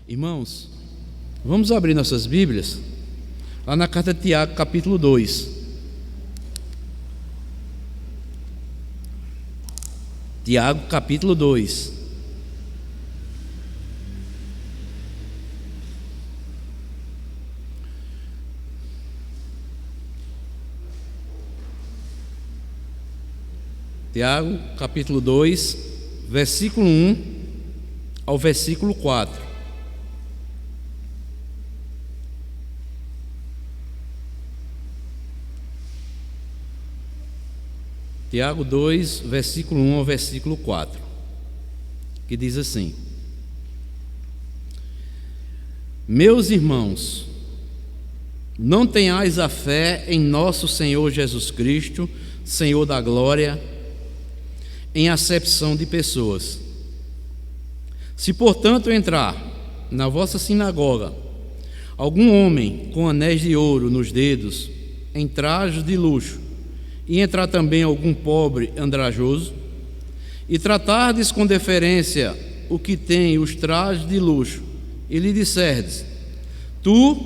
Irmãos, vamos abrir nossas Bíblias lá na carta de Tiago, capítulo 2. Tiago, capítulo 2. Tiago, capítulo 2, versículo 1 ao versículo 4. Tiago 2, versículo 1 ao versículo 4, que diz assim: Meus irmãos, não tenhais a fé em nosso Senhor Jesus Cristo, Senhor da glória, em acepção de pessoas. Se, portanto, entrar na vossa sinagoga algum homem com anéis de ouro nos dedos, em trajos de luxo, e entrar também algum pobre andrajoso, e tratardes com deferência o que tem os trajes de luxo, e lhe disserdes: Tu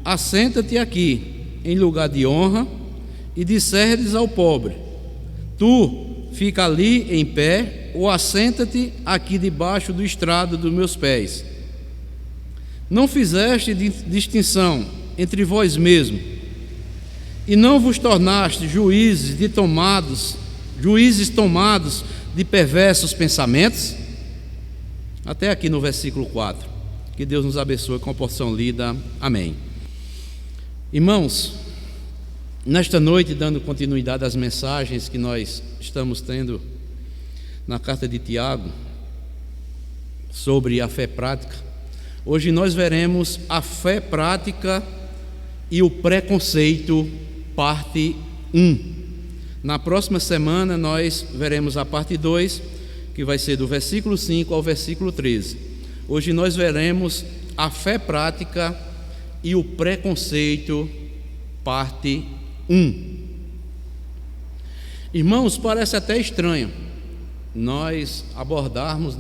assenta-te aqui em lugar de honra, e disserdes ao pobre: Tu fica ali em pé, ou assenta-te aqui debaixo do estrado dos meus pés. Não fizeste distinção entre vós mesmos, e não vos tornaste juízes tomados de perversos pensamentos? Até aqui no versículo 4. Que Deus nos abençoe com a porção lida. Amém. Irmãos, nesta noite, dando continuidade às mensagens que nós estamos tendo na carta de Tiago sobre a fé prática, hoje nós veremos a fé prática e o preconceito, parte 1. Na próxima semana nós veremos a parte 2, que vai ser do versículo 5 ao versículo 13. Hoje nós veremos a fé prática e o preconceito, parte 1. Irmãos, parece até estranho nós abordarmos,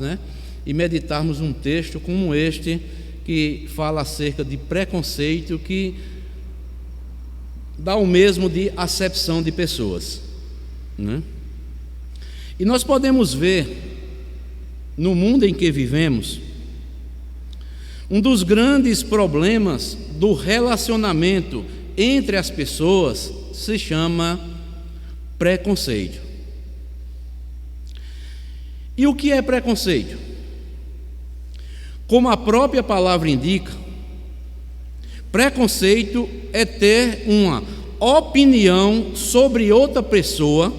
e meditarmos um texto como este, que fala acerca de preconceito, que dá o mesmo de acepção de pessoas, E nós podemos ver, no mundo em que vivemos, um dos grandes problemas do relacionamento entre as pessoas se chama preconceito. E o que é preconceito? Como a própria palavra indica, preconceito é ter uma opinião sobre outra pessoa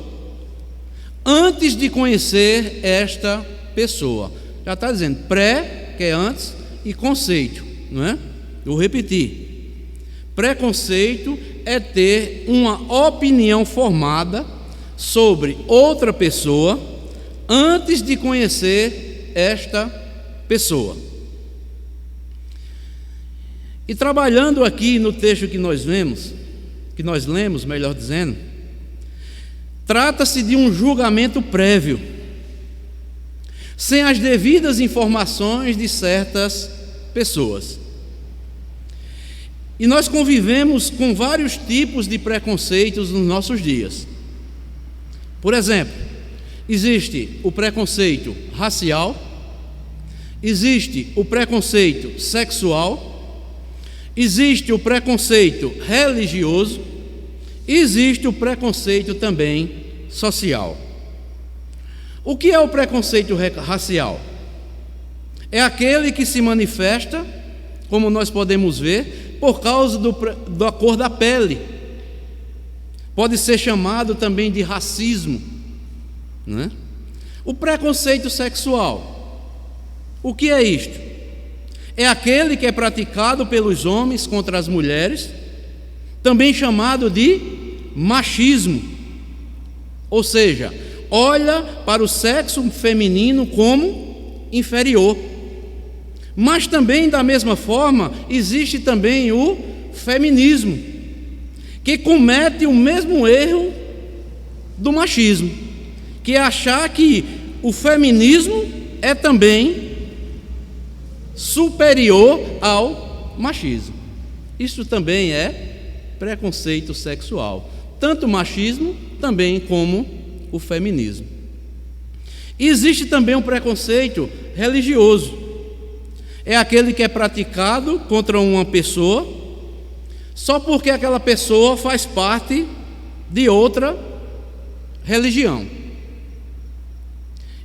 antes de conhecer esta pessoa. Já está dizendo pré, que é antes, e conceito, não é? Vou repetir. Preconceito é ter uma opinião formada sobre outra pessoa antes de conhecer esta pessoa. E trabalhando aqui no texto que nós lemos, melhor dizendo, trata-se de um julgamento prévio, sem as devidas informações de certas pessoas. E nós convivemos com vários tipos de preconceitos nos nossos dias. Por exemplo, existe o preconceito racial, existe o preconceito sexual, existe o preconceito religioso, existe o preconceito também social. O que é o preconceito racial? É aquele que se manifesta, como nós podemos ver, por causa da cor da pele. Pode ser chamado também de racismo, O preconceito sexual, o que é isto? É aquele que é praticado pelos homens contra as mulheres, também chamado de machismo, ou seja, olha para o sexo feminino como inferior. Mas também, da mesma forma, existe também o feminismo, que comete o mesmo erro do machismo, que é achar que o feminismo é também superior ao machismo. Isso também é preconceito sexual, tanto o machismo também como o feminismo. E existe também um preconceito religioso. É aquele que é praticado contra uma pessoa só porque aquela pessoa faz parte de outra religião.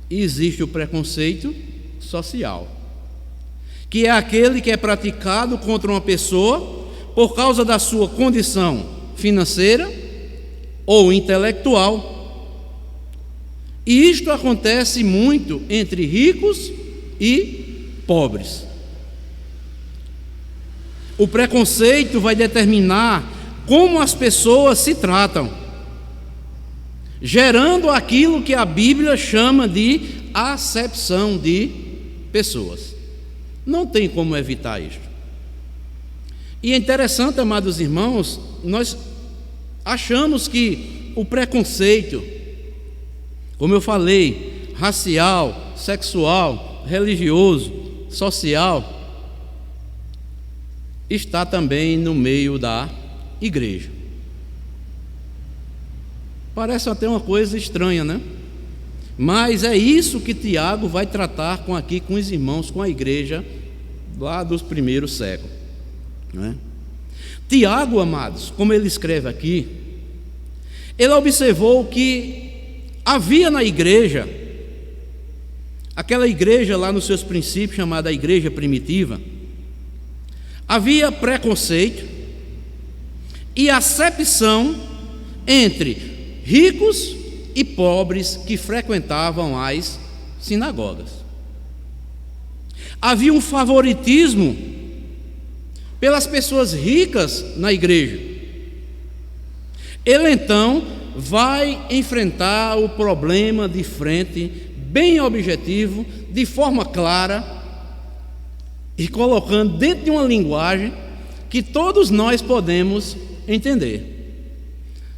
E existe o preconceito social, que é aquele que é praticado contra uma pessoa por causa da sua condição financeira ou intelectual. E isto acontece muito entre ricos e pobres. O preconceito vai determinar como as pessoas se tratam, gerando aquilo que a Bíblia chama de acepção de pessoas. Não tem como evitar isto. E é interessante, amados irmãos, nós achamos que o preconceito, como eu falei, racial, sexual, religioso, social, está também no meio da igreja. Parece até uma coisa estranha, né? Mas é isso que Tiago vai tratar aqui com os irmãos, com a igreja lá dos primeiros séculos, né? Tiago, amados, como ele escreve aqui, ele observou que havia na igreja, aquela igreja lá nos seus princípios, chamada igreja primitiva, havia preconceito e acepção entre ricos e pobres que frequentavam as sinagogas. Havia um favoritismo pelas pessoas ricas na igreja. Ele então vai enfrentar o problema de frente, bem objetivo, de forma clara, e colocando dentro de uma linguagem que todos nós podemos entender.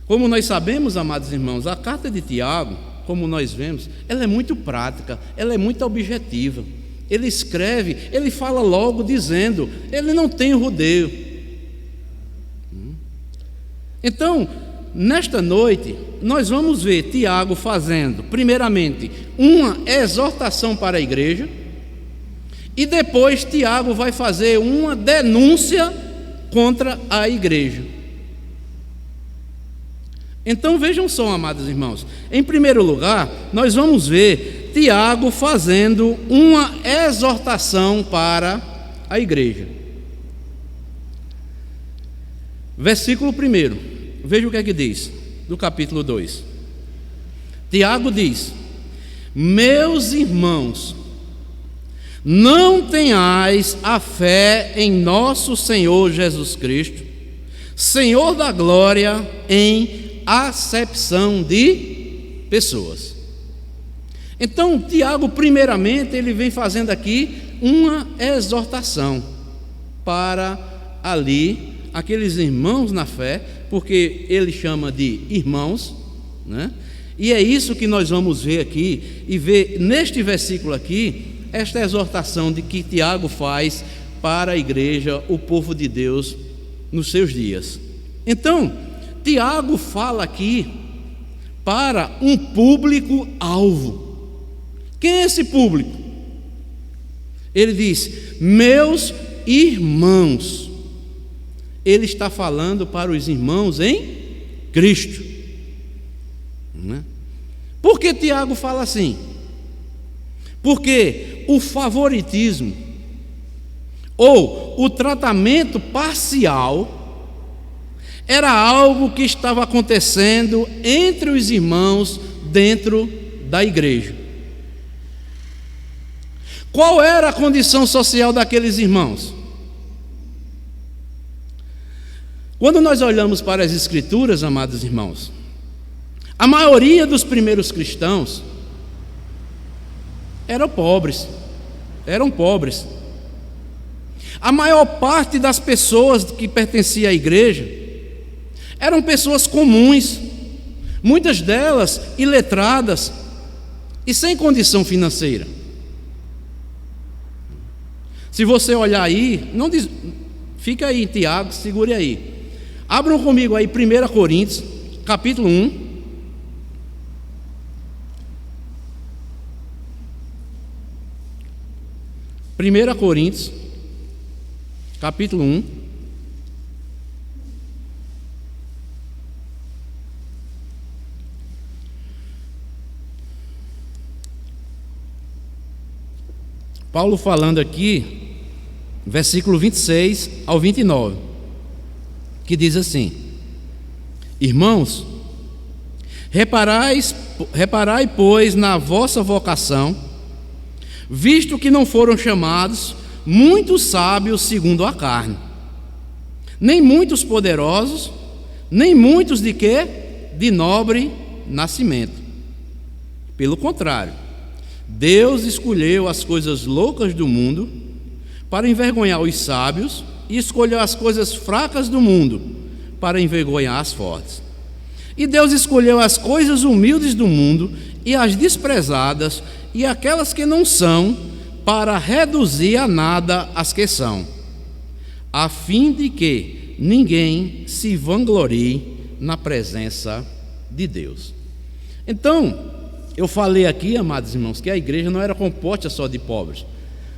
Como nós sabemos, amados irmãos, a carta de Tiago, como nós vemos, ela é muito prática, ela é muito objetiva. Ele escreve, ele fala logo dizendo, ele não tem rodeio. Então, nesta noite, nós vamos ver Tiago fazendo, primeiramente, uma exortação para a igreja, e depois Tiago vai fazer uma denúncia contra a igreja. Então vejam só, amados irmãos, em primeiro lugar, nós vamos ver Tiago fazendo uma exortação para a igreja. Versículo 1, veja o que é que diz, do capítulo 2. Tiago diz: meus irmãos, não tenhais a fé em nosso Senhor Jesus Cristo, Senhor da glória, em acepção de pessoas. Então, Tiago, primeiramente, ele vem fazendo aqui uma exortação para ali, aqueles irmãos na fé, porque ele chama de irmãos, né? E é isso que nós vamos ver aqui, e ver neste versículo aqui, esta exortação de que Tiago faz para a igreja, o povo de Deus, nos seus dias. Então, Tiago fala aqui para um público-alvo. Quem é esse público? Ele diz, meus irmãos. Ele está falando para os irmãos em Cristo. Por que Tiago fala assim? Porque o favoritismo ou o tratamento parcial era algo que estava acontecendo entre os irmãos dentro da igreja. Qual era a condição social daqueles irmãos? Quando nós olhamos para as Escrituras, amados irmãos, a maioria dos primeiros cristãos eram pobres. A maior parte das pessoas que pertenciam à igreja eram pessoas comuns, muitas delas iletradas e sem condição financeira. Se você olhar aí, não diz, fica aí em Tiago, segure aí. Abram comigo aí 1 Coríntios, capítulo 1. 1 Coríntios, capítulo 1. Paulo falando aqui, versículo 26 ao 29, que diz assim: Irmãos, reparai, pois, na vossa vocação, visto que não foram chamados muitos sábios segundo a carne, nem muitos poderosos, nem muitos de quê? De nobre nascimento. Pelo contrário, Deus escolheu as coisas loucas do mundo para envergonhar os sábios, e escolheu as coisas fracas do mundo para envergonhar as fortes. E Deus escolheu as coisas humildes do mundo e as desprezadas e aquelas que não são, para reduzir a nada as que são, a fim de que ninguém se vanglorie na presença de Deus. Então, eu falei aqui, amados irmãos, que a igreja não era composta só de pobres,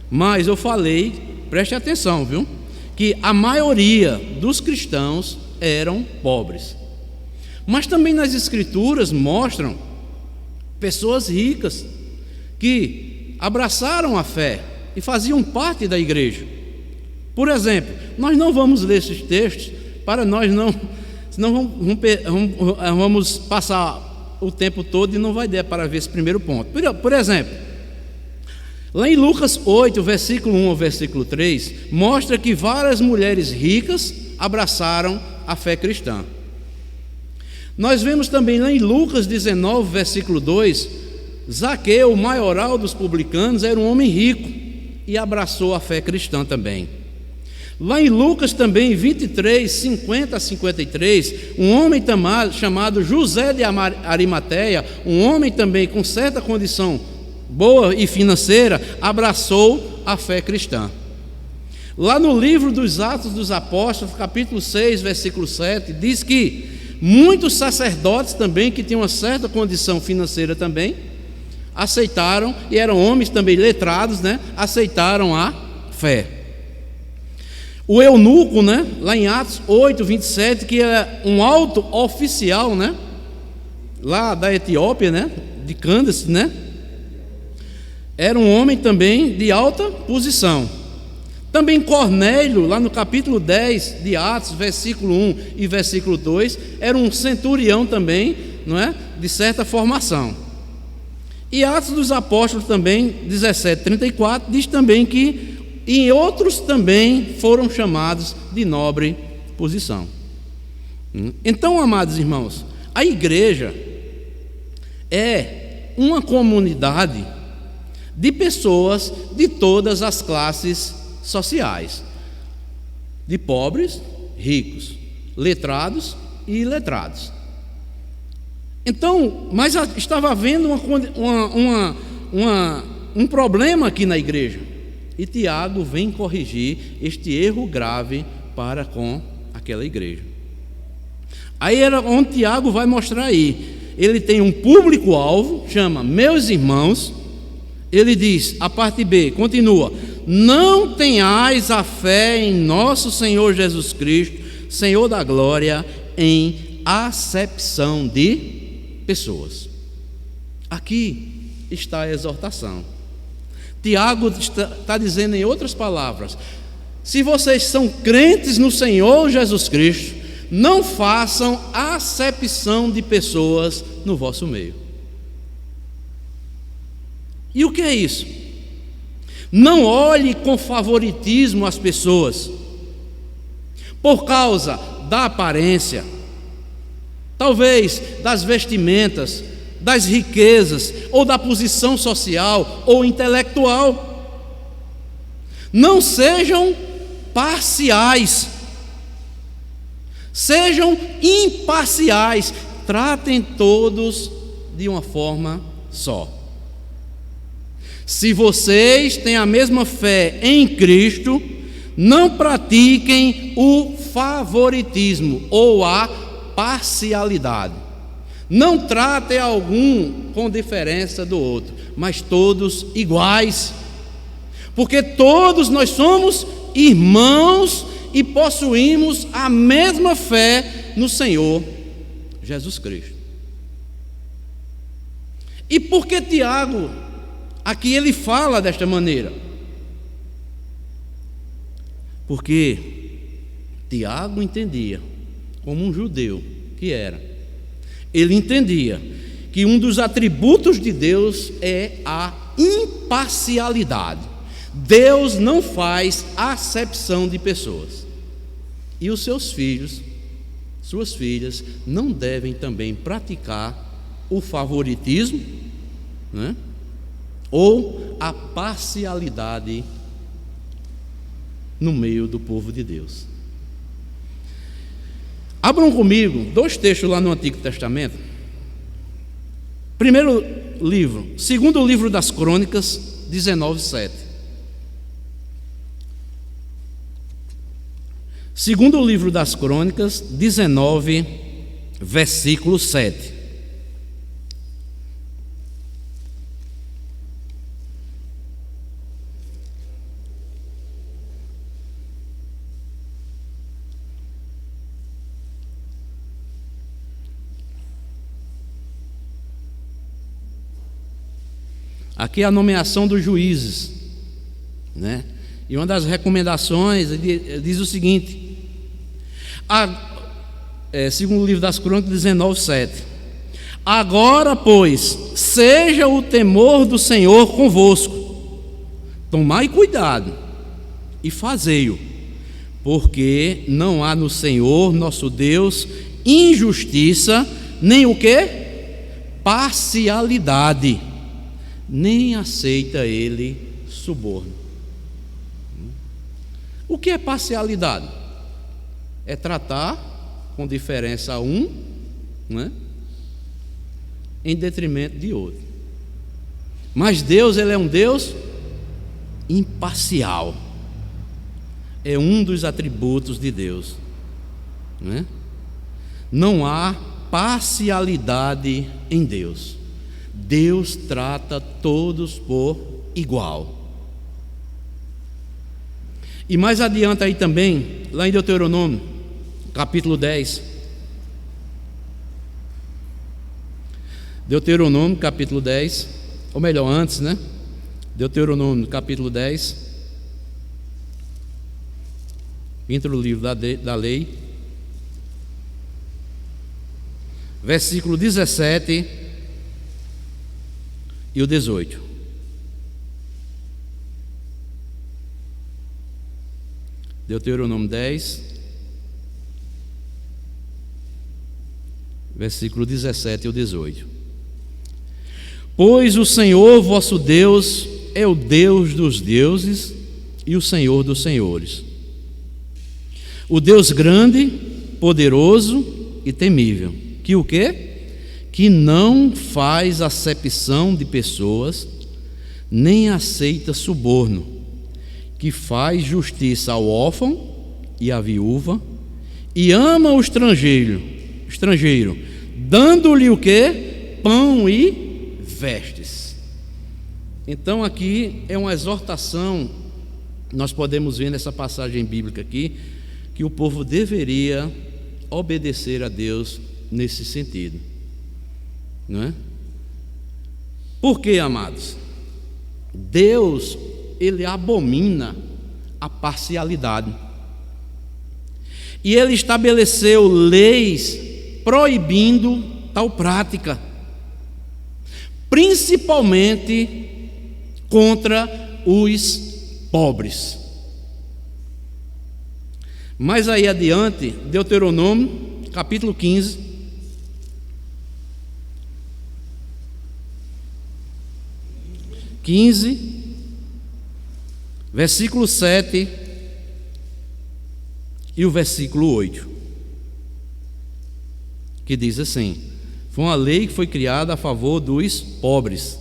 mas eu falei, preste atenção, viu, que a maioria dos cristãos eram pobres. Mas também nas escrituras mostram pessoas ricas que abraçaram a fé e faziam parte da igreja. Por exemplo, nós não vamos ler esses textos para nós não, senão vamos passar o tempo todo e não vai dar para ver esse primeiro ponto. Por exemplo, lá em Lucas 8, versículo 1 ao versículo 3, mostra que várias mulheres ricas abraçaram a fé cristã. Nós vemos também lá em Lucas 19, versículo 2, Zaqueu, o maioral dos publicanos, era um homem rico e abraçou a fé cristã também. Lá em Lucas também 23, 50 a 53, um homem chamado José de Arimateia, um homem também com certa condição boa e financeira, abraçou a fé cristã. Lá no livro dos Atos dos Apóstolos, capítulo 6, versículo 7, diz que muitos sacerdotes também, que tinham uma certa condição financeira também, aceitaram, e eram homens também letrados, né? Aceitaram a fé. O eunuco, né? Lá em Atos 8, 27, que é um alto oficial, né? Lá da Etiópia, né? De Candace, né? Era um homem também de alta posição. Também Cornélio, lá no capítulo 10 de Atos, versículo 1 e versículo 2, era um centurião também, não é? De certa formação. E Atos dos Apóstolos também, 17, 34, diz também que e outros também foram chamados de nobre posição. Então, amados irmãos, a igreja é uma comunidade de pessoas de todas as classes sociais, de pobres, ricos, letrados e iletrados. Então, mas estava havendo um problema aqui na igreja, e Tiago vem corrigir este erro grave para com aquela igreja. Aí era onde Tiago vai mostrar aí. Ele tem um público-alvo, chama meus irmãos. Ele diz, a parte B, continua: não tenhais a fé em nosso Senhor Jesus Cristo, Senhor da glória, em acepção de pessoas. Aqui está a exortação. Tiago está dizendo, em outras palavras, se vocês são crentes no Senhor Jesus Cristo, não façam acepção de pessoas no vosso meio. E o que é isso? Não olhe com favoritismo as pessoas por causa da aparência, talvez das vestimentas, das riquezas, ou da posição social ou intelectual. Não sejam parciais, sejam imparciais, tratem todos de uma forma só. Se vocês têm a mesma fé em Cristo, não pratiquem o favoritismo ou a parcialidade. Não tratem algum com diferença do outro, mas todos iguais. Porque todos nós somos irmãos e possuímos a mesma fé no Senhor Jesus Cristo. E por que Tiago, aqui ele fala desta maneira? Porque Tiago entendia, como um judeu que era, ele entendia que um dos atributos de Deus é a imparcialidade. Deus não faz acepção de pessoas. E os seus filhos, suas filhas, não devem também praticar o favoritismo, né? Ou a parcialidade no meio do povo de Deus. Abram comigo 2 textos lá no Antigo Testamento. Primeiro livro, segundo livro das Crônicas, 19:7. Segundo livro das Crônicas, 19, versículo 7. Aqui é a nomeação dos juízes, né? E uma das recomendações diz o seguinte, segundo o livro das Crônicas 19:7: agora, pois, seja o temor do Senhor convosco, tomai cuidado e fazei-o, porque não há no Senhor nosso Deus injustiça, nem o quê? Parcialidade, nem aceita ele suborno. O que é parcialidade? É tratar com diferença um, né, em detrimento de outro. Mas Deus, ele é um Deus imparcial. É um dos atributos de Deus, né? Não há parcialidade em Deus. Deus trata todos por igual. E mais adiante aí também, lá em Deuteronômio, capítulo 10. Deuteronômio, capítulo 10, ou melhor, antes, né? Deuteronômio, capítulo 10. Entra o livro da lei. Versículo 17 e o 18. Deuteronômio 10, versículo 17 e o 18. Pois o Senhor vosso Deus é o Deus dos deuses e o Senhor dos senhores, o Deus grande, poderoso e temível, que o quê? Que não faz acepção de pessoas, nem aceita suborno, que faz justiça ao órfão e à viúva, e ama o estrangeiro, dando-lhe o quê? Pão e vestes. Então aqui é uma exortação, nós podemos ver nessa passagem bíblica aqui, que o povo deveria obedecer a Deus nesse sentido, não é? Por quê, amados? Deus, ele abomina a parcialidade. E ele estabeleceu leis proibindo tal prática, principalmente contra os pobres. Mais aí adiante, Deuteronômio, capítulo 15. Versículo 7 e o versículo 8, que diz assim: foi uma lei que foi criada a favor dos pobres.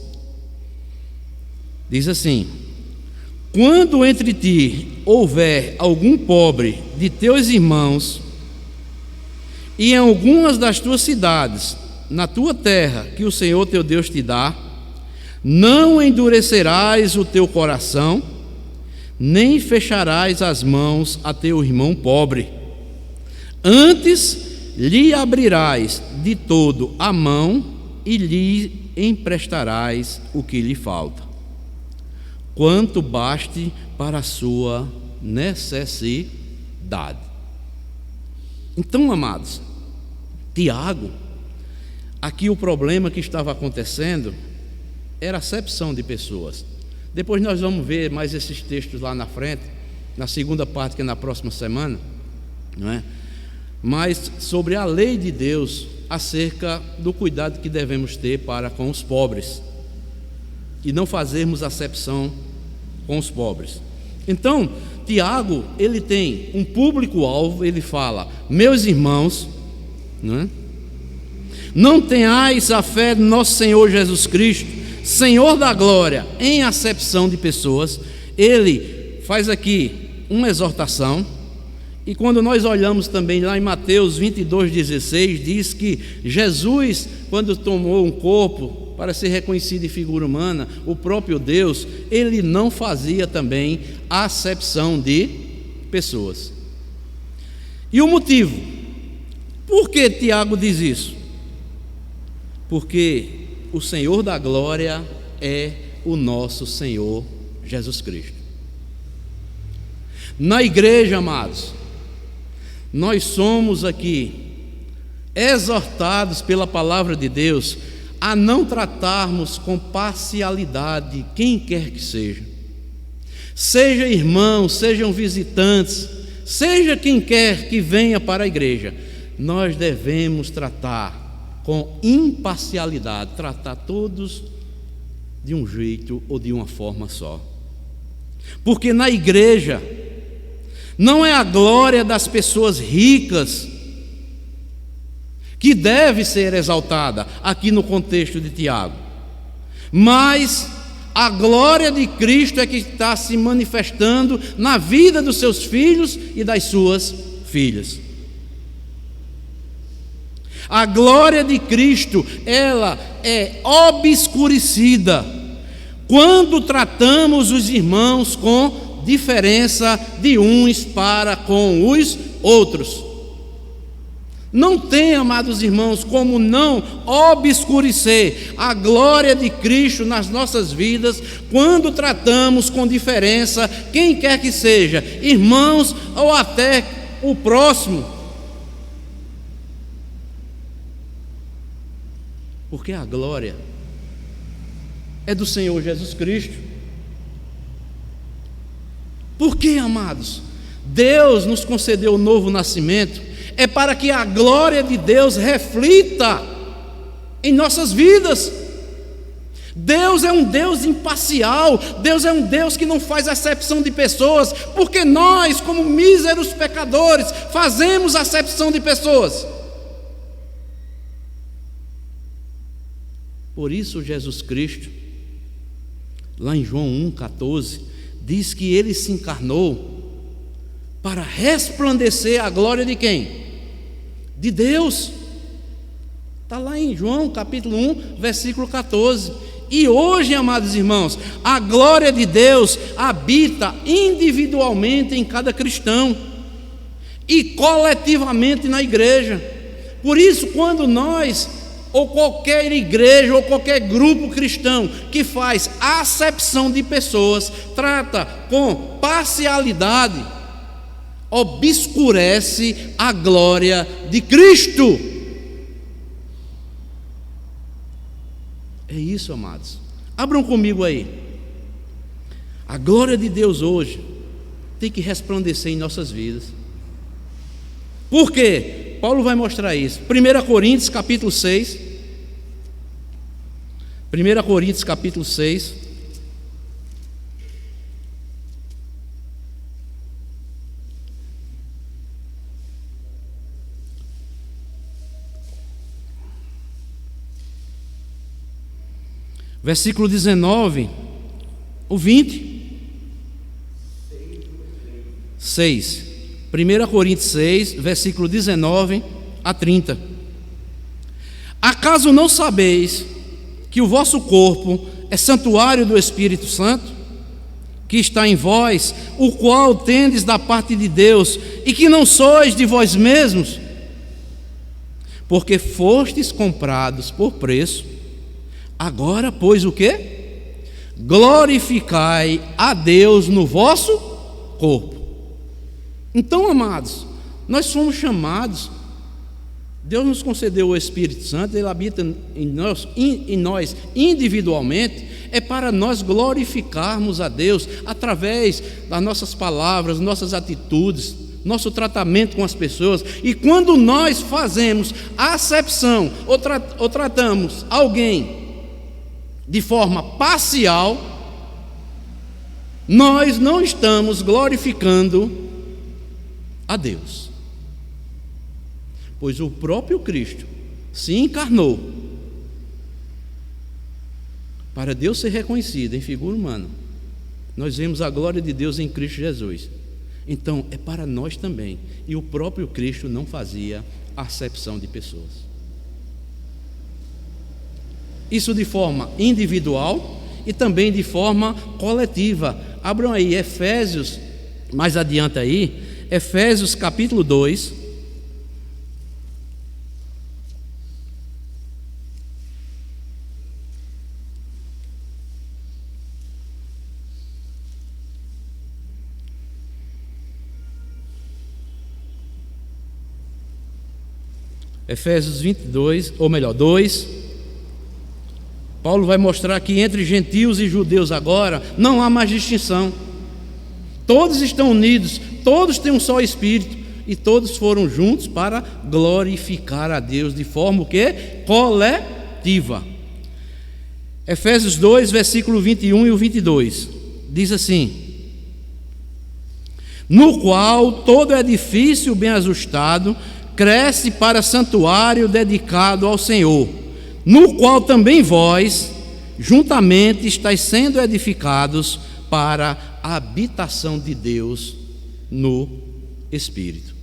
Diz assim: quando entre ti houver algum pobre de teus irmãos, e em algumas das tuas cidades, na tua terra, que o Senhor teu Deus te dá, não endurecerás o teu coração, nem fecharás as mãos a teu irmão pobre. Antes lhe abrirás de todo a mão e lhe emprestarás o que lhe falta, quanto baste para a sua necessidade. Então, amados, Tiago, aqui o problema que estava acontecendo era a acepção de pessoas. Depois nós vamos ver mais esses textos lá na frente, na segunda parte, que é na próxima semana, não é? Mas sobre a lei de Deus acerca do cuidado que devemos ter para com os pobres e não fazermos acepção com os pobres. Então, Tiago, ele tem um público-alvo, ele fala: meus irmãos, não tenhais a fé no nosso Senhor Jesus Cristo, Senhor da glória, em acepção de pessoas. Ele faz aqui uma exortação. E quando nós olhamos também lá em Mateus 22,16, diz que Jesus, quando tomou um corpo para ser reconhecido em figura humana, o próprio Deus, ele não fazia também acepção de pessoas. E o motivo? Por que Tiago diz isso? Porque o Senhor da glória é o nosso Senhor Jesus Cristo. Na igreja, amados, nós somos aqui exortados pela palavra de Deus a não tratarmos com parcialidade quem quer que seja. Seja irmãos, sejam visitantes, seja quem quer que venha para a igreja, nós devemos tratar com imparcialidade, tratar todos de um jeito ou de uma forma só. Porque na igreja não é a glória das pessoas ricas que deve ser exaltada aqui no contexto de Tiago, mas a glória de Cristo é que está se manifestando na vida dos seus filhos e das suas filhas. A glória de Cristo, ela é obscurecida quando tratamos os irmãos com diferença de uns para com os outros. Não tem, amados irmãos, como não obscurecer a glória de Cristo nas nossas vidas quando tratamos com diferença quem quer que seja, irmãos ou até o próximo. Porque a glória é do Senhor Jesus Cristo. Por que, amados? Deus nos concedeu o novo nascimento, é para que a glória de Deus reflita em nossas vidas. Deus é um Deus imparcial, Deus é um Deus que não faz acepção de pessoas, porque nós, como míseros pecadores, fazemos acepção de pessoas. Por isso Jesus Cristo, lá em João 1,14, diz que ele se encarnou para resplandecer a glória de quem? De Deus. Está lá em João capítulo 1, versículo 14. E hoje, amados irmãos, a glória de Deus habita individualmente em cada cristão e coletivamente na igreja. Por isso, quando nós, ou qualquer igreja, ou qualquer grupo cristão que faz acepção de pessoas, trata com parcialidade, obscurece a glória de Cristo. É isso, amados. Abram comigo aí. A glória de Deus hoje tem que resplandecer em nossas vidas. Por quê? Paulo vai mostrar isso. 1 Coríntios capítulo 6. 1 Coríntios capítulo 6. Versículo 19. O 20. 6. 1 Coríntios 6, versículo 19 a 30. Acaso não sabeis que o vosso corpo é santuário do Espírito Santo, que está em vós, o qual tendes da parte de Deus, e que não sois de vós mesmos? Porque fostes comprados por preço. Agora, pois, o quê? Glorificai a Deus no vosso corpo. Então, amados, nós somos chamados, Deus nos concedeu o Espírito Santo, Ele habita em nós individualmente, é para nós glorificarmos a Deus através das nossas palavras, nossas atitudes, nosso tratamento com as pessoas. E quando nós fazemos acepção ou tratamos alguém de forma parcial, nós não estamos glorificando a Deus, pois o próprio Cristo se encarnou para Deus ser reconhecido em figura humana. Nós vemos a glória de Deus em Cristo Jesus. Então é para nós também, e o próprio Cristo não fazia acepção de pessoas. Isso de forma individual e também de forma coletiva. Abram aí Efésios, mais adiante aí, Efésios capítulo 2. Efésios 22, ou melhor, 2. Paulo vai mostrar que entre gentios e judeus agora não há mais distinção. Todos estão unidos, todos têm um só Espírito e todos foram juntos para glorificar a Deus de forma o quê? Coletiva. Efésios 2, versículo 21 e o 22. Diz assim: no qual todo edifício bem ajustado cresce para santuário dedicado ao Senhor, no qual também vós, juntamente, estáis sendo edificados para a habitação de Deus no Espírito.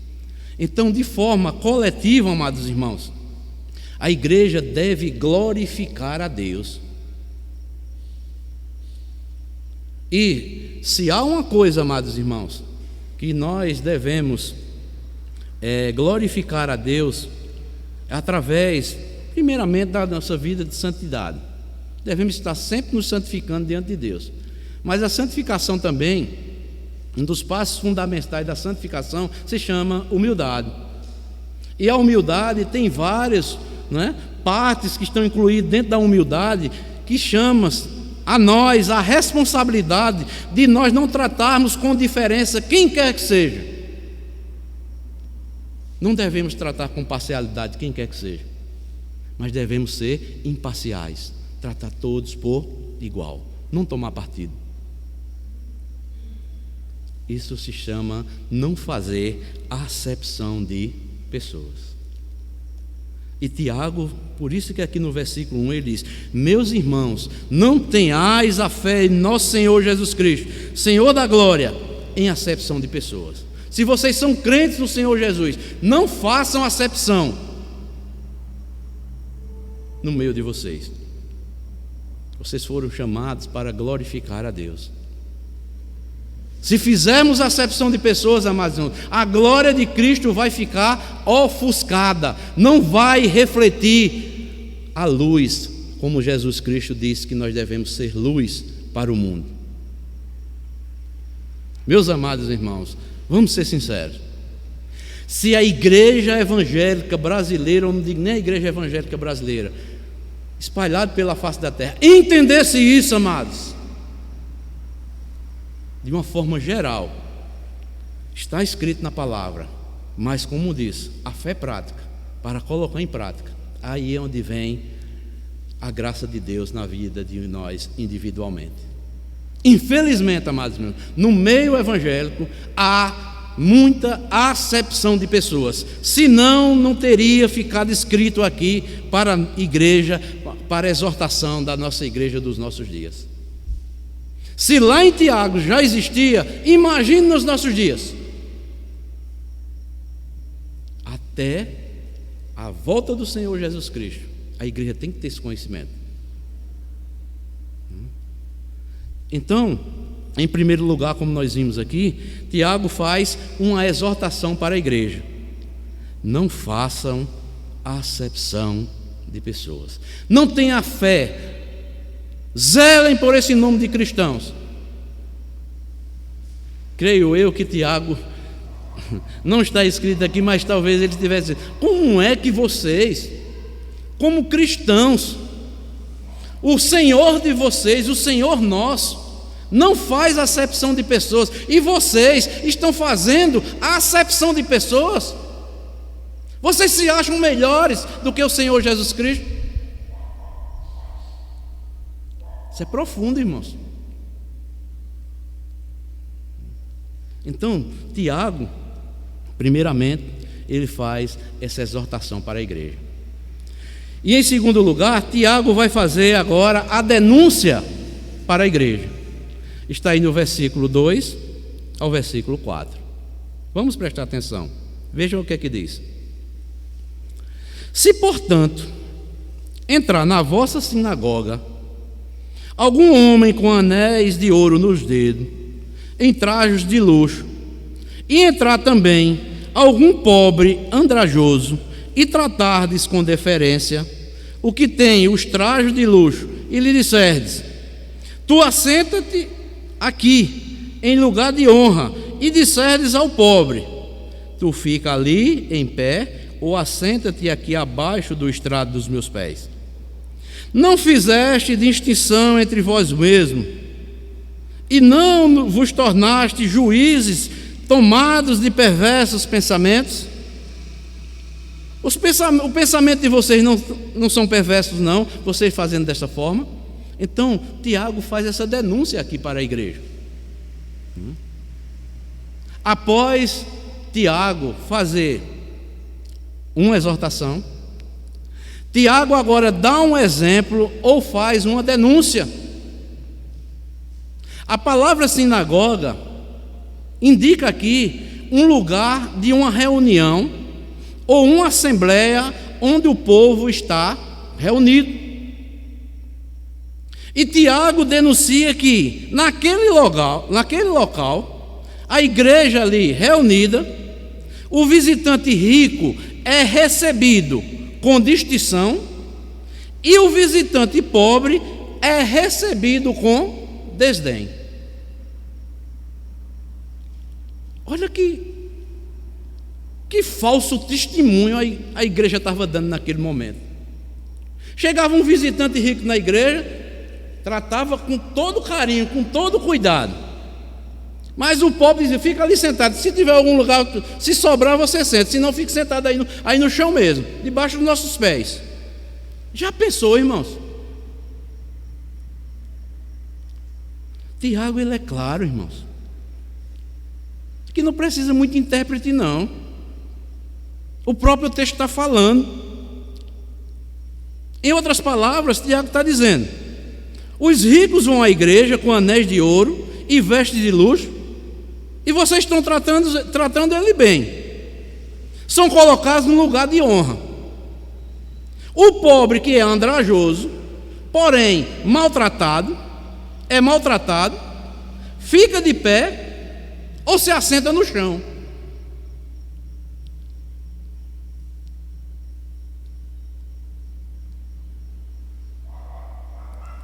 Então, de forma coletiva, amados irmãos, a igreja deve glorificar a Deus. E se há uma coisa, amados irmãos, que nós devemos glorificar a Deus, através, primeiramente, da nossa vida de santidade. Devemos estar sempre nos santificando diante de Deus. Mas a santificação também, um dos passos fundamentais da santificação, se chama humildade. E a humildade tem várias partes que estão incluídas dentro da humildade, que chama a nós a responsabilidade de nós não tratarmos com diferença quem quer que seja. Não devemos tratar com parcialidade quem quer que seja, mas devemos ser imparciais, tratar todos por igual, não tomar partido. Isso se chama não fazer acepção de pessoas. E Tiago, por isso que aqui no versículo 1 ele diz: meus irmãos, não tenhais a fé em nosso Senhor Jesus Cristo, Senhor da glória, em acepção de pessoas. Se vocês são crentes no Senhor Jesus, não façam acepção no meio de vocês. Vocês foram chamados para glorificar a Deus. Se fizermos acepção de pessoas, amados irmãos, a glória de Cristo vai ficar ofuscada, não vai refletir a luz, como Jesus Cristo disse que nós devemos ser luz para o mundo. Meus amados irmãos, vamos ser sinceros. Se a igreja evangélica brasileira, eu não digo nem a igreja evangélica brasileira, espalhada pela face da terra, entendesse isso, amados, de uma forma geral, está escrito na palavra, mas como diz, a fé prática, para colocar em prática, aí é onde vem a graça de Deus na vida de nós individualmente. Infelizmente, amados meus, no meio evangélico há muita acepção de pessoas, senão não teria ficado escrito aqui para a igreja, para a exortação da nossa igreja dos nossos dias. Se lá em Tiago já existia, imagine nos nossos dias. Até a volta do Senhor Jesus Cristo, a igreja tem que ter esse conhecimento. Então, em primeiro lugar, como nós vimos aqui, Tiago faz uma exortação para a igreja: não façam acepção de pessoas, não tenha fé, zelem por esse nome de cristãos. Creio eu que Tiago, não está escrito aqui, mas talvez ele tivesse dito: como é que vocês, como cristãos, o Senhor de vocês, o Senhor nosso, não faz acepção de pessoas, e vocês estão fazendo a acepção de pessoas? Vocês se acham melhores do que o Senhor Jesus Cristo? Isso é profundo, irmãos. Então, Tiago, primeiramente, ele faz essa exortação para a igreja. E em segundo lugar, Tiago vai fazer agora a denúncia para a igreja. Está aí no versículo 2 ao versículo 4. Vamos prestar atenção. Vejam o que é que diz. Se, portanto, entrar na vossa sinagoga algum homem com anéis de ouro nos dedos, em trajos de luxo, e entrar também algum pobre andrajoso, e tratardes com deferência o que tem os trajos de luxo, e lhe disserdes: tu assenta-te aqui em lugar de honra, e disserdes ao pobre: tu fica ali em pé, ou assenta-te aqui abaixo do estrado dos meus pés. Não fizeste distinção entre vós mesmos, e não vos tornaste juízes tomados de perversos pensamentos? O pensamento de vocês não são perversos, não, vocês fazendo dessa forma? Então, Tiago faz essa denúncia aqui para a igreja. Após Tiago fazer uma exortação, Tiago agora dá um exemplo ou faz uma denúncia. A palavra sinagoga indica aqui um lugar de uma reunião ou uma assembleia onde o povo está reunido. E Tiago denuncia que naquele local, a igreja ali reunida, o visitante rico é recebido com distinção e o visitante pobre é recebido com desdém. Olha que falso testemunho a igreja estava dando naquele momento. Chegava um visitante rico na igreja, tratava com todo carinho, com todo cuidado, mas o pobre dizia: fica ali sentado, se tiver algum lugar, se sobrar você senta, se não, fique sentado aí no chão mesmo, debaixo dos nossos pés. Já pensou, irmãos? Tiago, ele é claro, irmãos, que não precisa muito intérprete, não. O próprio texto está falando. Em outras palavras, Tiago está dizendo: os ricos vão à igreja com anéis de ouro e vestes de luxo, e vocês estão tratando ele bem, são colocados no lugar de honra. O pobre, que é andrajoso, porém maltratado, fica de pé ou se assenta no chão.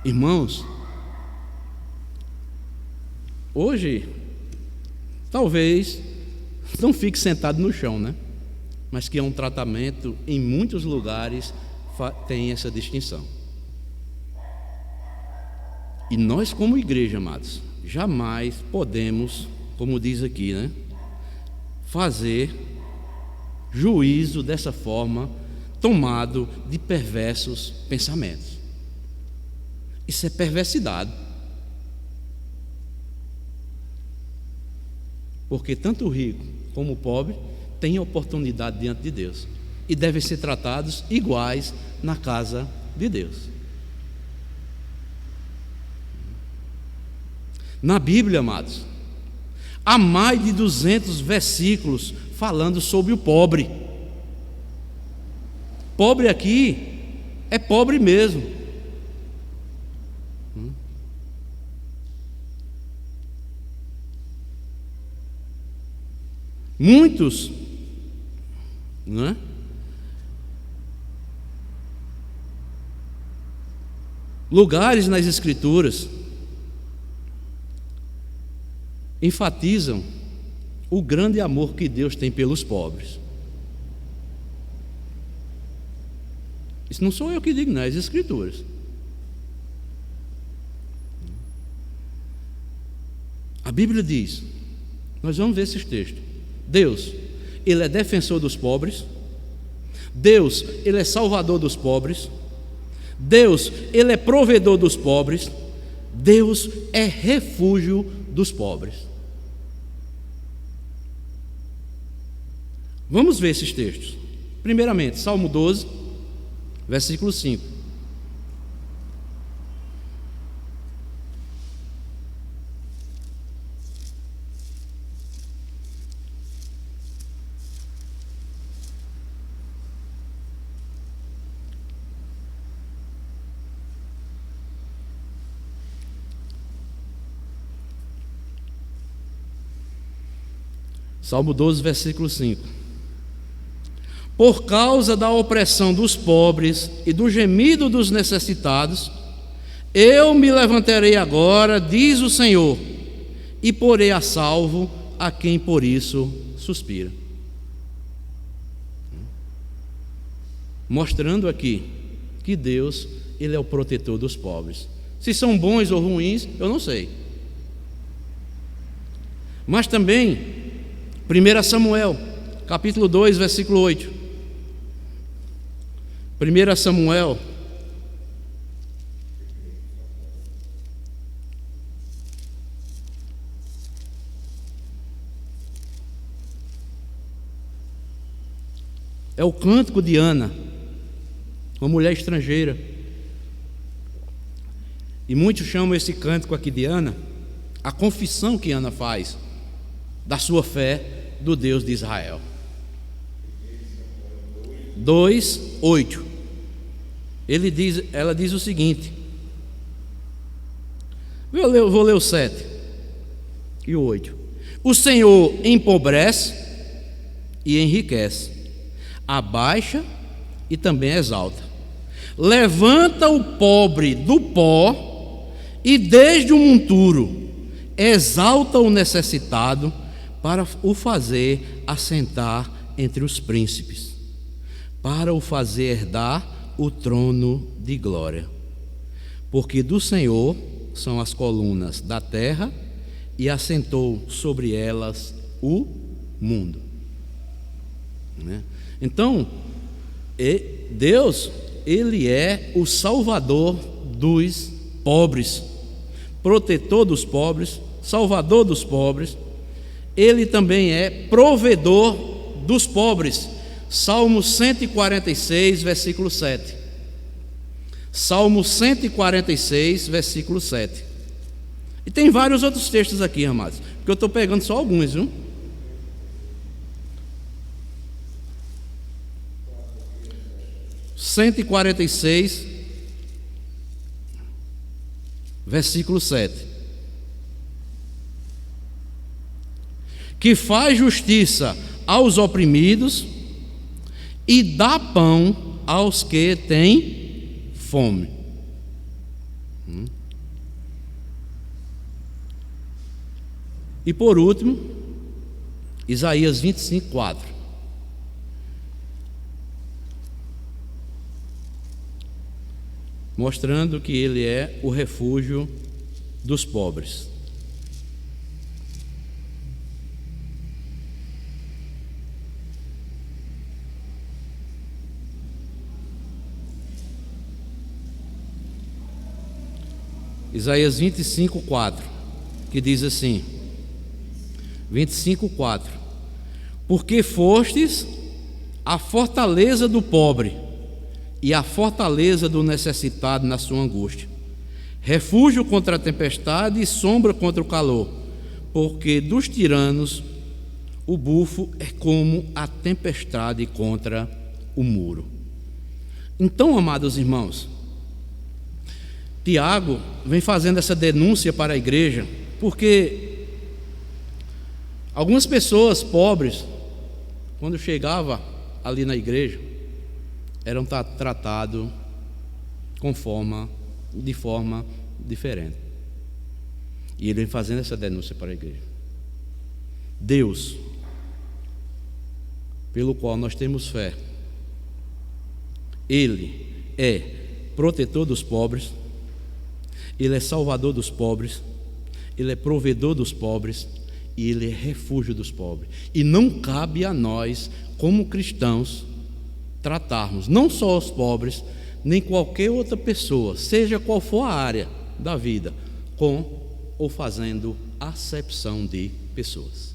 Irmãos, hoje, talvez não fique sentado no chão, né? Mas que é um tratamento, em muitos lugares tem essa distinção. E nós, como igreja, amados, jamais podemos, como diz aqui, né, fazer juízo dessa forma, tomado de perversos pensamentos. Isso é perversidade. Porque tanto o rico como o pobre têm oportunidade diante de Deus e devem ser tratados iguais na casa de Deus. Na Bíblia, amados, há mais de 200 versículos falando sobre o pobre. Pobre aqui é pobre mesmo. Muitos, não é? Lugares nas Escrituras enfatizam o grande amor que Deus tem pelos pobres. Isso não sou eu que digo, não, é as Escrituras. A Bíblia diz, nós vamos ver esses textos. Deus, Ele é defensor dos pobres. Deus, Ele é salvador dos pobres. Deus, Ele é provedor dos pobres. Deus é refúgio dos pobres. Vamos ver esses textos. Primeiramente, Salmo 12, versículo 5. Salmo 12, versículo 5. Por causa da opressão dos pobres e do gemido dos necessitados, eu me levantarei agora, diz o Senhor, e porei a salvo a quem por isso suspira. Mostrando aqui que Deus, Ele é o protetor dos pobres. Se são bons ou ruins, eu não sei. Mas também 1 Samuel, capítulo 2, versículo 8. 1 Samuel, é o cântico de Ana, uma mulher estrangeira. E muitos chamam esse cântico aqui de Ana, a confissão que Ana faz da sua fé do Deus de Israel. 2:8. Ela diz o seguinte. Vou ler o 7 e o 8. O Senhor empobrece e enriquece, abaixa e também exalta. Levanta o pobre do pó e desde o monturo exalta o necessitado para o fazer assentar entre os príncipes, para o fazer herdar o trono de glória. Porque do Senhor são as colunas da terra e assentou sobre elas o mundo. Então, Deus, Ele é o salvador dos pobres, protetor dos pobres, salvador dos pobres. Ele também é provedor dos pobres. Salmo 146, versículo 7. Salmo 146, versículo 7. E tem vários outros textos aqui, amados, porque eu estou pegando só alguns, viu? Cento e 146, versículo 7. Que faz justiça aos oprimidos e dá pão aos que têm fome. E por último, Isaías 25, 4. Mostrando que Ele é o refúgio dos pobres. Isaías 25, 4, que diz assim, 25, 4: Porque fostes a fortaleza do pobre e a fortaleza do necessitado na sua angústia, refúgio contra a tempestade e sombra contra o calor, porque dos tiranos o bufo é como a tempestade contra o muro. Então, amados irmãos, Tiago vem fazendo essa denúncia para a igreja, porque algumas pessoas pobres, quando chegava ali na igreja, eram tratados de forma diferente. E ele vem fazendo essa denúncia para a igreja. Deus, pelo qual nós temos fé, Ele é protetor dos pobres, Ele é salvador dos pobres, Ele é provedor dos pobres e Ele é refúgio dos pobres. E não cabe a nós, como cristãos, tratarmos não só os pobres, nem qualquer outra pessoa, seja qual for a área da vida, com ou fazendo acepção de pessoas.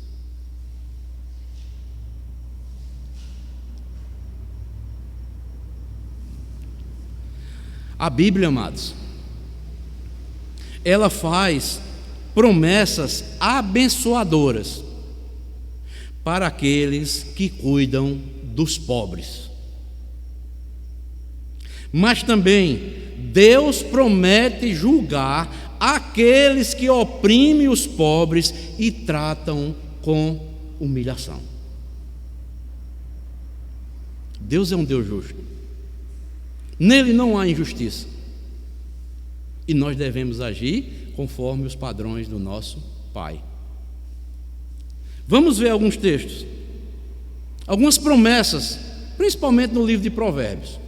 A Bíblia, amados, ela faz promessas abençoadoras para aqueles que cuidam dos pobres. Mas também Deus promete julgar aqueles que oprimem os pobres e tratam com humilhação. Deus é um Deus justo. Nele não há injustiça. E nós devemos agir conforme os padrões do nosso Pai. Vamos ver alguns textos, algumas promessas, principalmente no livro de Provérbios,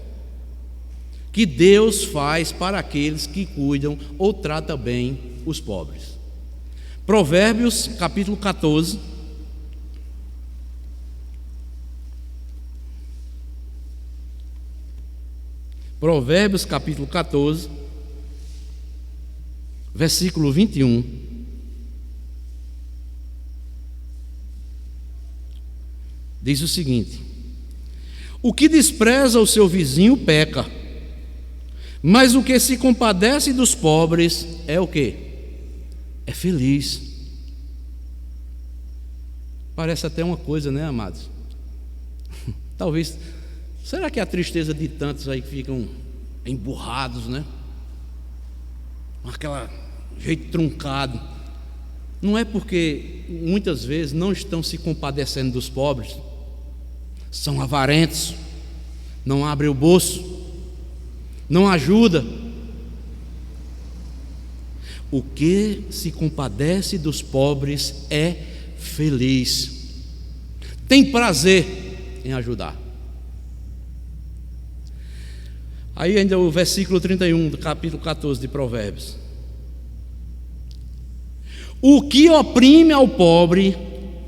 que Deus faz para aqueles que cuidam ou tratam bem os pobres. Provérbios capítulo 14. Provérbios capítulo 14, versículo 21. Diz o seguinte: o que despreza o seu vizinho peca, mas o que se compadece dos pobres é o quê? É feliz. Parece até uma coisa, né, amados? Talvez. Será que é a tristeza de tantos aí que ficam emburrados, né? Com aquele jeito truncado. Não é porque muitas vezes não estão se compadecendo dos pobres, são avarentos, não abrem o bolso, não ajuda. O que se compadece dos pobres é feliz, tem prazer em ajudar. Aí ainda o versículo 31 do capítulo 14 de Provérbios: o que oprime ao pobre,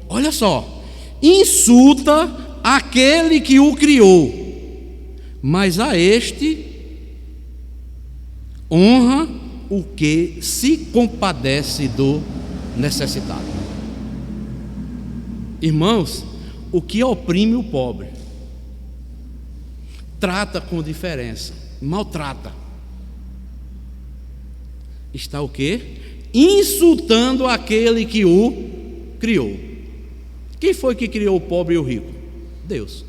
olha só, insulta aquele que o criou, mas a este honra o que se compadece do necessitado. Irmãos, o que oprime o pobre, trata com diferença, maltrata, está o quê? Insultando aquele que o criou. Quem foi que criou o pobre e o rico? Deus.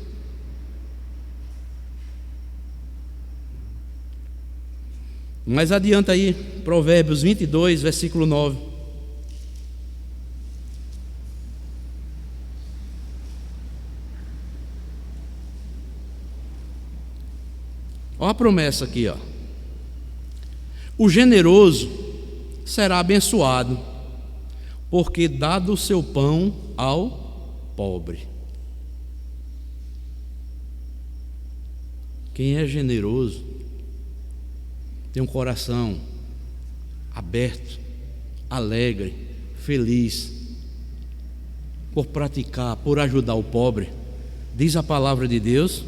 Mais adianta aí, Provérbios 22, versículo 9. Olha a promessa aqui, ó. O generoso será abençoado, porque dá do seu pão ao pobre. Quem é generoso tem um coração aberto, alegre, feliz, por praticar, por ajudar o pobre. Diz a palavra de Deus: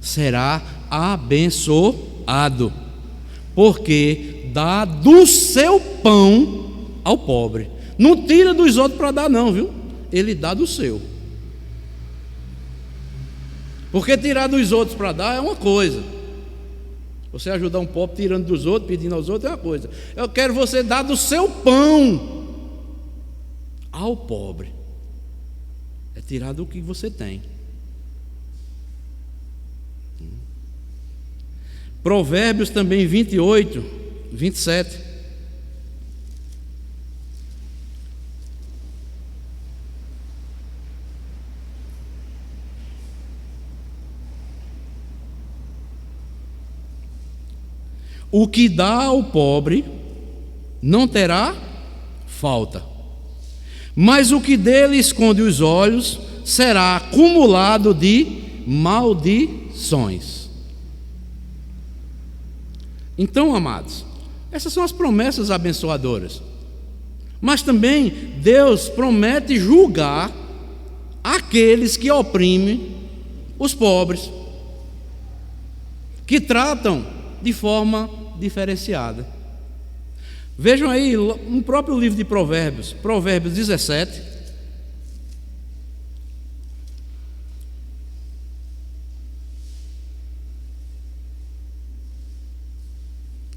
será abençoado, porque dá do seu pão ao pobre. Não tira dos outros para dar, não, viu? Ele dá do seu. Porque tirar dos outros para dar é uma coisa, Você ajudar um pobre tirando dos outros, pedindo aos outros é uma coisa. Eu quero você dar do seu pão ao pobre. É tirar do que você tem. Provérbios também 28, 27. O que dá ao pobre não terá falta, mas o que dele esconde os olhos será acumulado de maldições. Então, amados, essas são as promessas abençoadoras. Mas também Deus promete julgar aqueles que oprimem os pobres, que tratam de forma diferenciada. Vejam aí no próprio livro de Provérbios, Provérbios 17,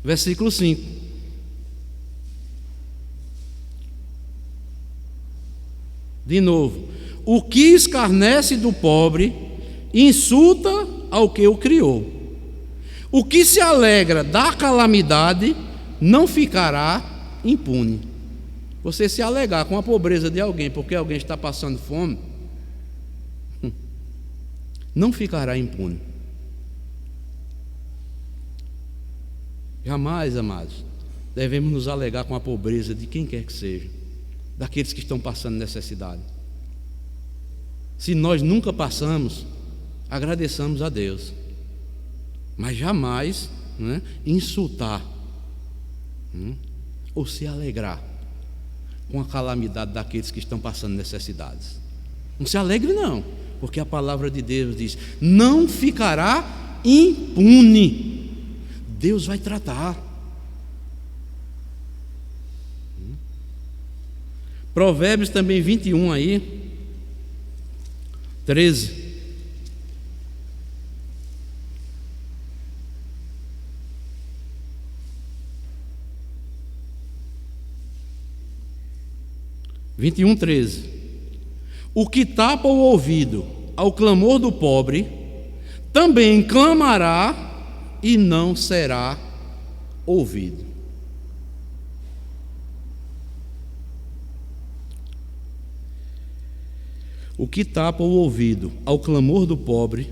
versículo 5. De novo: o que escarnece do pobre insulta ao que o criou. O que se alegra da calamidade não ficará impune. Você se alegar com a pobreza de alguém porque alguém está passando fome, não ficará impune. Jamais, amados, devemos nos alegar com a pobreza de quem quer que seja, daqueles que estão passando necessidade. Se nós nunca passamos, agradeçamos a Deus, mas jamais insultar ou se alegrar com a calamidade daqueles que estão passando necessidades. Não se alegre não, porque a palavra de Deus diz: não ficará impune. Deus vai tratar. Provérbios também 21 aí, 13. O que tapa o ouvido ao clamor do pobre, também clamará e não será ouvido. O que tapa o ouvido ao clamor do pobre,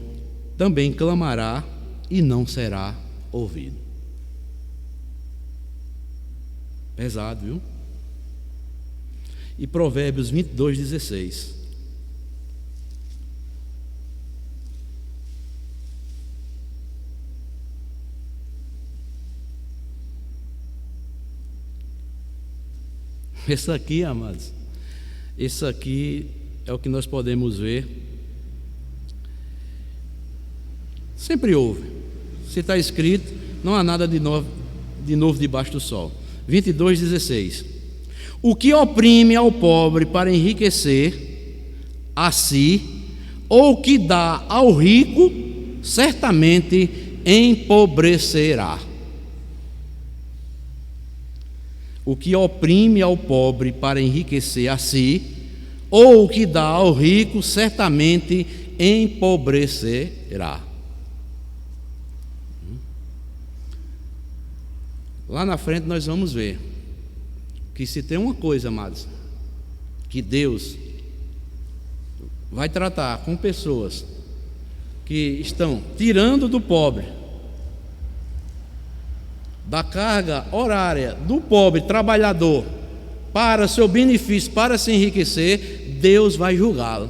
também clamará e não será ouvido. Pesado, viu? E Provérbios 22, 16. Isso aqui, amados, isso aqui é o que nós podemos ver. Sempre houve. Se está escrito, não há nada de novo debaixo do sol. 22, 16. O que oprime ao pobre para enriquecer a si, ou o que dá ao rico, certamente empobrecerá. O que oprime ao pobre para enriquecer a si, ou o que dá ao rico, certamente empobrecerá. Lá na frente nós vamos ver que se tem uma coisa, amados, que Deus vai tratar com pessoas que estão tirando do pobre, da carga horária do pobre trabalhador para seu benefício, para se enriquecer, Deus vai julgá-lo.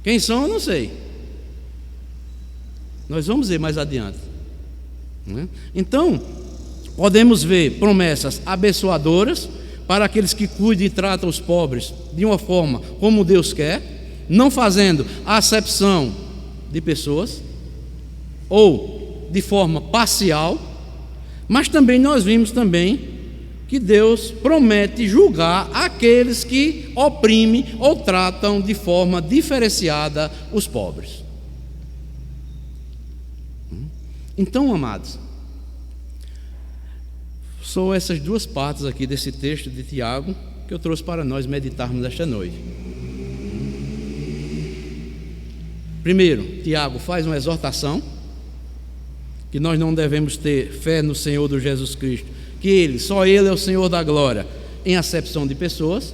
Quem são eu não sei, nós vamos ver mais adiante. Então podemos ver promessas abençoadoras para aqueles que cuidam e tratam os pobres de uma forma como Deus quer, não fazendo acepção de pessoas ou de forma parcial. Mas também nós vimos também que Deus promete julgar aqueles que oprimem ou tratam de forma diferenciada os pobres. Então, amados, são essas duas partes aqui desse texto de Tiago que eu trouxe para nós meditarmos esta noite. Primeiro, Tiago faz uma exortação que nós não devemos ter fé no Senhor do Jesus Cristo, que só Ele é o Senhor da glória, em acepção de pessoas.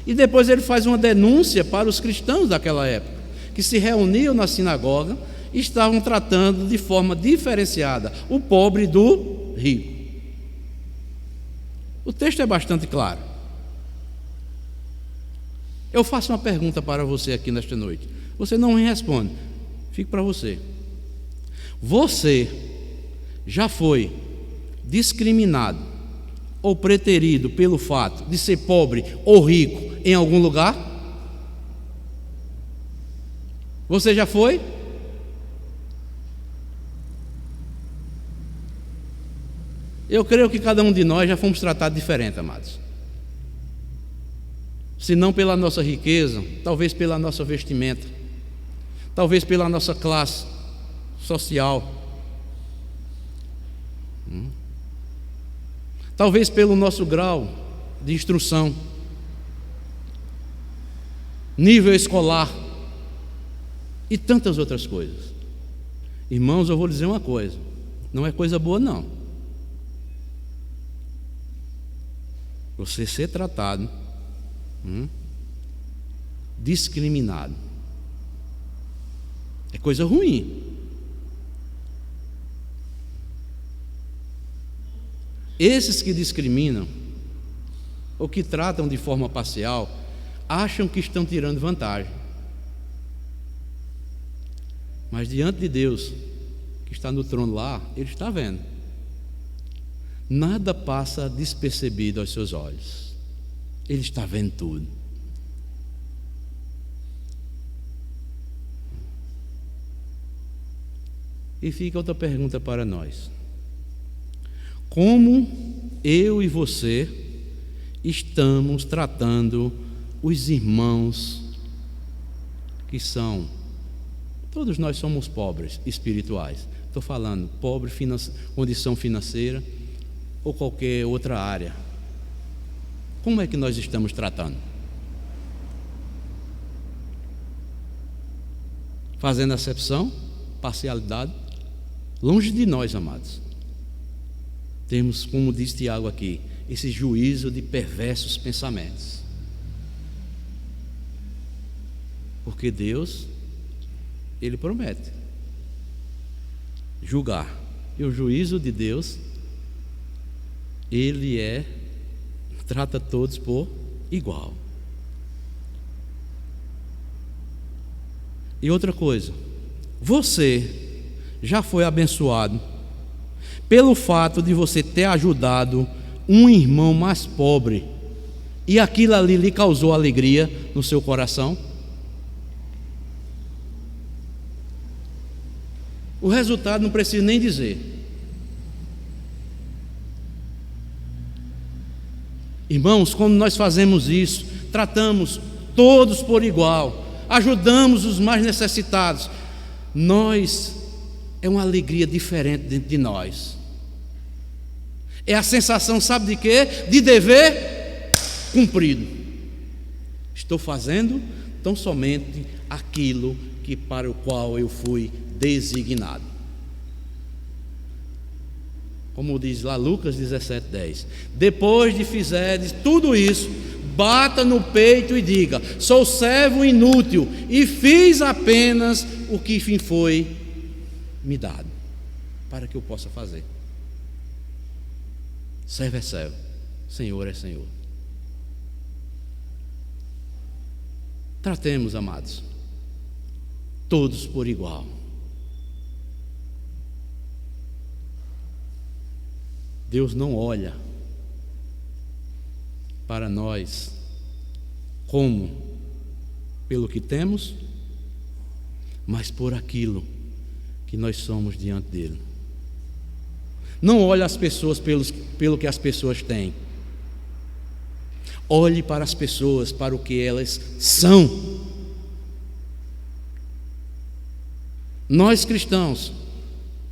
E depois ele faz uma denúncia para os cristãos daquela época, que se reuniam na sinagoga e estavam tratando de forma diferenciada o pobre do rico. O texto é bastante claro. Eu faço uma pergunta para você aqui nesta noite. Você não me responde. Fico para você. Você já foi discriminado ou preterido pelo fato de ser pobre ou rico em algum lugar? Você já foi? Eu creio que cada um de nós já fomos tratados diferente, amados. Se não pela nossa riqueza, talvez pela nossa vestimenta, talvez pela nossa classe social, talvez pelo nosso grau de instrução, nível escolar e tantas outras coisas. Irmãos, eu vou dizer uma coisa: não é coisa boa não você ser tratado, discriminado. É coisa ruim. Esses que discriminam ou que tratam de forma parcial acham que estão tirando vantagem, mas diante de Deus que está no trono lá, Ele está vendo. Nada passa despercebido aos seus olhos. Ele está vendo tudo. E fica outra pergunta para nós: como eu e você estamos tratando os irmãos que são, todos nós somos pobres espirituais, estou falando pobre, condição financeira ou qualquer outra área. Como é que nós estamos tratando? Fazendo acepção, parcialidade? Longe de nós, amados. Temos, como diz Tiago aqui, esse juízo de perversos pensamentos. Porque Deus, Ele promete julgar. E o juízo de Deus, Ele trata todos por igual. E outra coisa, você já foi abençoado pelo fato de você ter ajudado um irmão mais pobre e aquilo ali lhe causou alegria no seu coração? O resultado não preciso nem dizer. Irmãos, quando nós fazemos isso, tratamos todos por igual, ajudamos os mais necessitados, é uma alegria diferente dentro de nós. É a sensação, sabe de quê? De dever cumprido. Estou fazendo tão somente aquilo para o qual eu fui designado. Como diz lá Lucas 17:10: depois de fizerdes tudo isso, bata no peito e diga: sou servo inútil e fiz apenas o que foi me dado, para que eu possa fazer. Servo é servo, Senhor é Senhor. Tratemos, amados, todos por igual. Deus não olha para nós como pelo que temos, mas por aquilo que nós somos diante dele. Não olhe as pessoas pelo que as pessoas têm. Olhe para as pessoas, para o que elas são. Nós cristãos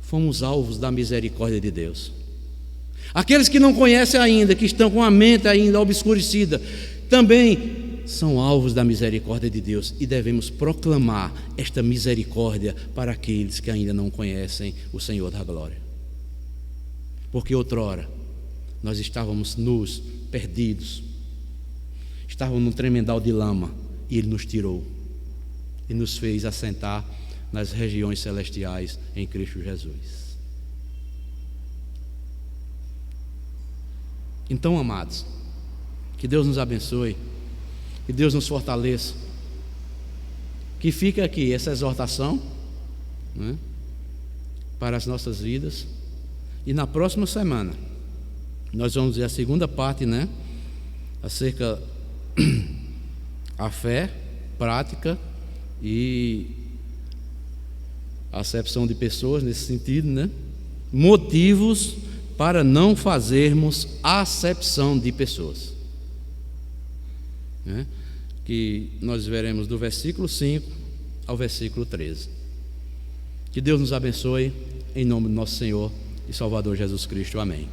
fomos alvos da misericórdia de Deus. Aqueles que não conhecem ainda, que estão com a mente ainda obscurecida, também são alvos da misericórdia de Deus, e devemos proclamar esta misericórdia para aqueles que ainda não conhecem o Senhor da glória. Porque outrora nós estávamos nus, perdidos, estávamos num tremendal de lama, e Ele nos tirou e nos fez assentar nas regiões celestiais em Cristo Jesus. Então, amados, que Deus nos abençoe, que Deus nos fortaleça, que fique aqui essa exortação, né, para as nossas vidas. E na próxima semana nós vamos ver a segunda parte, né, acerca a fé prática e a acepção de pessoas nesse sentido, né? Motivos para não fazermos acepção de pessoas, né? Que nós veremos do versículo 5 ao versículo 13. Que Deus nos abençoe, em nome do nosso Senhor e Salvador Jesus Cristo. Amém.